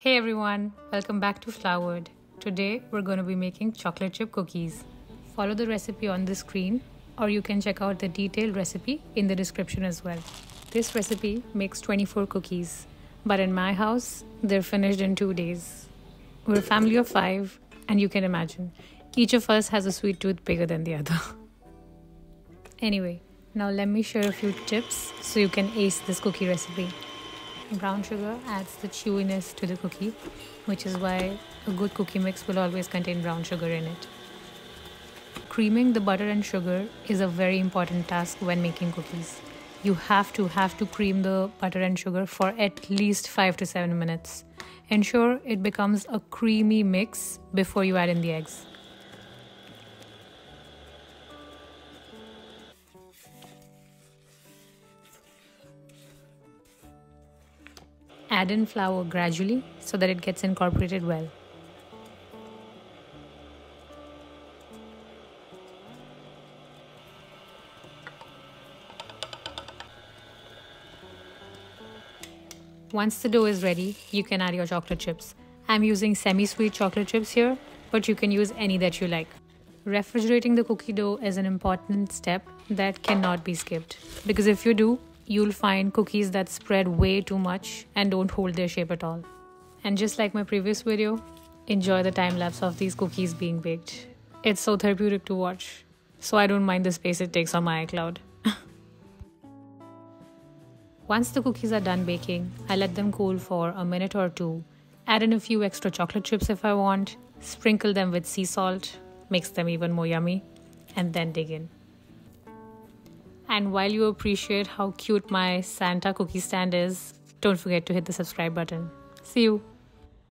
Hey everyone, welcome back to Flowered. Today we're going to be making chocolate chip cookies. Follow the recipe on the screen or you can check out the detailed recipe in the description as well. This recipe makes 24 cookies, but in my house, they're finished in 2 days. We're a family of 5 and you can imagine, each of us has a sweet tooth bigger than the other. Anyway, now let me share a few tips so you can ace this cookie recipe. Brown sugar adds the chewiness to the cookie, which is why a good cookie mix will always contain brown sugar in it. Creaming the butter and sugar is a very important task when making cookies. You have to cream the butter and sugar for at least 5 to 7 minutes. Ensure it becomes a creamy mix before you add in the eggs. Add in flour gradually so that it gets incorporated well. Once the dough is ready, you can add your chocolate chips. I'm using semi-sweet chocolate chips here, but you can use any that you like. Refrigerating the cookie dough is an important step that cannot be skipped, because if you do, you'll find cookies that spread way too much and don't hold their shape at all. And just like my previous video, enjoy the time lapse of these cookies being baked. It's so therapeutic to watch, so I don't mind the space it takes on my iCloud. Once the cookies are done baking, I let them cool for a minute or two, add in a few extra chocolate chips if I want, sprinkle them with sea salt, makes them even more yummy, and then dig in. And while you appreciate how cute my Santa cookie stand is, don't forget to hit the subscribe button. See you!